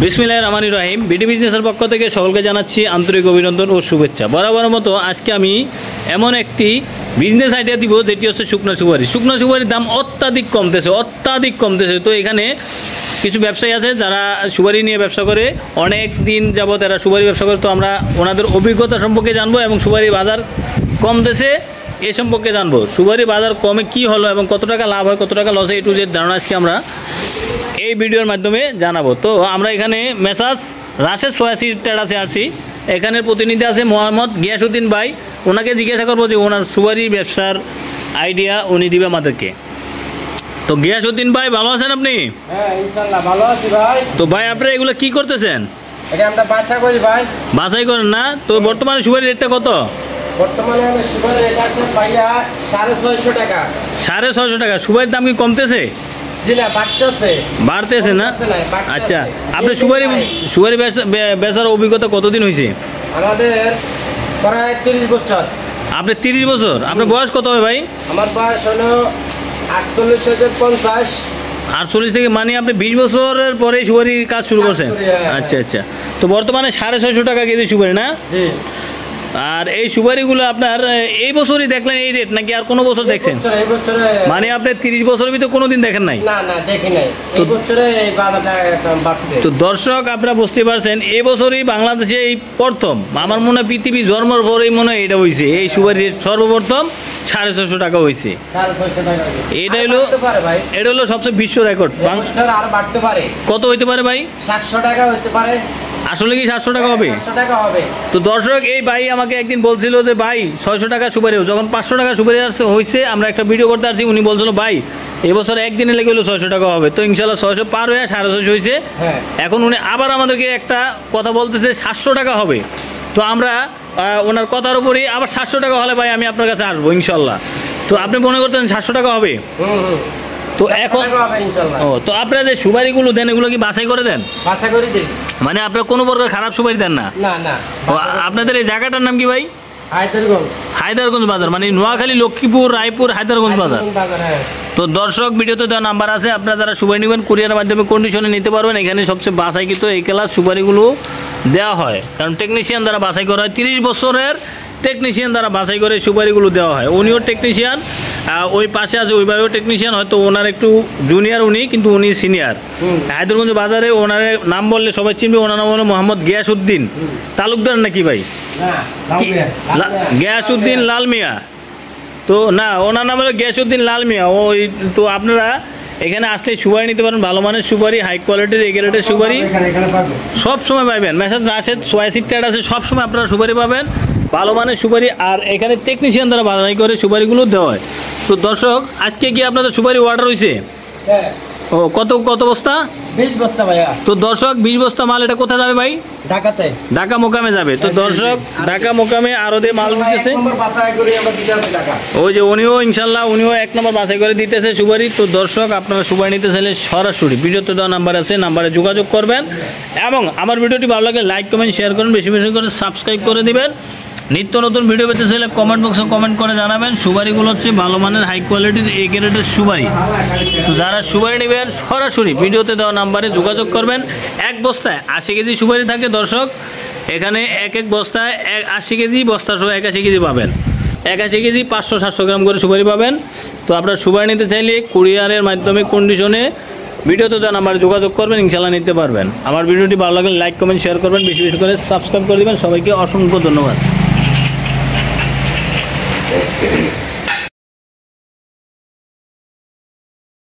বিসমিল্লাহির রহমানির রহিম। বিডি বিজনেসের পক্ষ থেকে সকলকে জানাচ্ছি আন্তরিক অভিনন্দন ও শুভেচ্ছা। বরাবর মতো আজকে আমি এমন একটি বিজনেস আইডিয়া দিব যেটি হচ্ছে শুকনো সুপারি। শুকনো সুপারির দাম অত্যাধিক কমতেছে। তো এখানে কিছু ব্যবসায়ী আছে যারা সুপারি নিয়ে ব্যবসা করে, অনেক দিন যাবত এরা সুপারি ব্যবসা করে। তো আমরা ওনাদের অভিজ্ঞতা সম্পর্কে জানবো এবং সুপারি বাজার কমতেছে এ সম্পর্কে জানবো। সুপারি বাজার কমে কি হলো এবং কত টাকা লাভ হয়, কত টাকা লস হয়, যে ধারণা আজকে আমরা এই ভিডিওর মাধ্যমে জানাবো। তো আমরা এখানে মেসাজ রাশেদ সোয়াসি ট্রেডার্সে আসছি। এখানের প্রতিনিধি আছে মোহাম্মদ গিয়াসউদ্দিন ভাই। ওনাকে জিজ্ঞাসা করবো যে ওনার সুপারি ব্যবসার আইডিয়া উনি দিবে আমাদেরকে। তো গিয়াসউদ্দিন ভাই, ভালো আছেন আপনি? হ্যাঁ ইনশাআল্লাহ ভালো আছি ভাই। তো ভাই আপনারা এগুলো কি করতেছেন? এটা আমরা বাছাই করি ভাই। বাছাই করেন না? তো বর্তমানে সুপারি রেটটা কত? বর্তমানে আমরা সুপারি রেট আছে ভাইয়া 650 টাকা। 650 টাকা। সুপারির দাম কি কমতেছে? জি না, বাড়তেছে না? আচ্ছা, আপনি সুপারি বেচার অভিজ্ঞতা কতদিন হয়েছে? আমাদের প্রায় 30 বছর। আপনি 30 বছর? আপনার বয়স কত হবে ভাই? আমার বয়স হলো 48 থেকে 50। 48 থেকে, মানে আপনি 20 বছরের পরে সুপারির কাজ শুরু করছেন? আচ্ছা আচ্ছা। তো বর্তমানে 650 টাকা কেজি সুপারি না? জি। আর এই সুপারিগুলো আপনার এই বছরই দেখলেন এই রেট, নাকি আর কোনো বছর দেখছেন? এই বছরে। মানে আপনি 30 বছরের ভিতরে কোনোদিন দেখেন নাই? না না, দেখি নাই। এই বছরে এই বাজারটা বাড়ছে। তো দর্শক আপনারা বুঝতে পারছেন, এই বছরই বাংলাদেশে এই প্রথম, আমার মনে হয় পৃথিবী জন্মের পরেই মনে হয় এটা হয়েছে, এই সুপারি রেট সর্বপ্রথম 650 টাকা হয়েছে। 650 টাকা। এটা হলো সবচেয়ে বিশ্ব রেকর্ড। আর বাড়তে পারে। কত হইতে পারে ভাই? 700 টাকা হইতে পারে। আসলে কি 700 টাকা হবে? 700 টাকা হবে। তো দর্শক, এই ভাই আমাকে একদিন বলছিল যে ভাই 600 টাকা সুপারি, যখন 500 টাকা সুপারি হয়েছে, আমরা একটা ভিডিও করতে আসছি, উনি বলছিল ভাই এবছর একদিনে লেগে হলো 600 টাকা হবে। তো ইনশাল্লাহ 600 পার হয়ে 650 হয়েছে। এখন উনি আবার আমাদেরকে একটা কথা বলতেছে 700 টাকা হবে। তো আমরা ওনার কথার উপরই আবার 700 টাকা হলে ভাই আমি আপনার কাছে আসবো ইনশাল্লাহ। তো আপনি মনে করতেন 700 টাকা হবে? তো এখন তো আপনারা যে সুপারিগুলো দেন এগুলো কি বাছাই করে দেন? বাছাই করে দিই। মানে আপনারা কোনো প্রকার খারাপ সুপারি দেন না? না না। আপনাদের এই জায়গাটার নাম কি ভাই? হায়দারগঞ্জ বাজার, মানে নোয়াখালী, লক্ষ্মীপুর, রায়পুর, হায়দারগঞ্জ বাজার। তো দর্শক, ভিডিওতে দেওয়া নাম্বার আছে, আপনারা যারা সুপারি নেবেন কুরিয়ারের মাধ্যমে কন্ডিশনে নিতে পারবেন। এখানে সবচেয়ে বাছাই কিন্তু এই ক্লাস সুপারিগুলো দেওয়া হয়, কারণ টেকনিশিয়ান দ্বারা বাছাই করা হয়। 30 বছরের টেকনিশিয়ান দ্বারা বাছাই করে সুপারিগুলো দেওয়া হয়। উনিও টেকনিশিয়ান, ওই পাশে আছে ওই ভাইও টেকনিশিয়ান, হয়তো ওনার একটু জুনিয়র উনি, কিন্তু উনি সিনিয়র। হায়দারগঞ্জ বাজারে ওনার নাম বললে সবাই চিনবে। ওনার নাম হলো মোহাম্মদ গিয়াসউদ্দিন তালুকদার নাকি ভাই? গিয়াসউদ্দিন লাল মিয়া। তো না, ওনার নাম হলো গিয়াসউদ্দিন লাল মিয়া। ওই তো আপনারা এখানে আসলে সুপারি নিতে পারেন, ভালো মানের সুপারি, হাই কোয়ালিটির এ গ্রেডের সুপারি সব সময় পাবেন। মেসাজ রাশেদ সোয়াসি ট্রেডার্সে সবসময় আপনারা সুপারি পাবেন, ভালো মানের সুপারি। আর এখানে টেকনিশিয়ান দ্বারা বাছাই করে সুপারিগুলো দেওয়া হয়। তো দর্শক, আজকে কি আপনাদের সুপারি অর্ডার হয়েছে? ও কত বস্তা? 20 বস্তা ভাইয়া। তো দর্শক, 20 বস্তা মাল, এটা কোথায় যাবে ভাই? ঢাকাতে, ঢাকা মোকামে যাবে। তো দর্শক, ঢাকা মোকামে আরো দিয়ে মাল দিতেছে। ওই যে উনিও ইনশাল্লাহ উনিও 1 নম্বর বাছাই করে দিতেছে সুপারি। তো দর্শক, আপনারা সুপারি নিতে চাইলে সরাসরি ভিডিওতে দেওয়া নাম্বার আছে, নাম্বারে যোগাযোগ করবেন। এবং আমার ভিডিওটি ভালো লাগলে লাইক কমেন্ট শেয়ার করুন, বেশি বেশি করে সাবস্ক্রাইব করে দিবেন। নিত্য নতুন ভিডিও পেতে চাইলে কমেন্ট বক্সে কমেন্ট করে জানাবেন। সুপারিগুলো হচ্ছে ভালো মানের হাই কোয়ালিটির এ গ্রেডের সুপারি। তো যারা সুপারি নেবেন সরাসরি ভিডিওতে দেওয়া নাম্বারে যোগাযোগ করবেন। এক বস্তায় 80 কেজি সুপারি থাকে দর্শক। এখানে এক বস্তায় 80 কেজি, বস্তা সহ 81 কেজি পাবেন। 81 কেজি 500-700 গ্রাম করে সুপারি পাবেন। তো আপনারা সুপারি নিতে চাইলে কুরিয়ারের মাধ্যমে কন্ডিশনে ভিডিওতে দেওয়া নাম্বারে যোগাযোগ করবেন, ইনশাল্লাহ নিতে পারবেন। আমার ভিডিওটি ভালো লাগলে লাইক কমেন্ট শেয়ার করবেন, বেশি বেশি করে সাবস্ক্রাইব করে দেবেন। সবাইকে অসংখ্য ধন্যবাদ।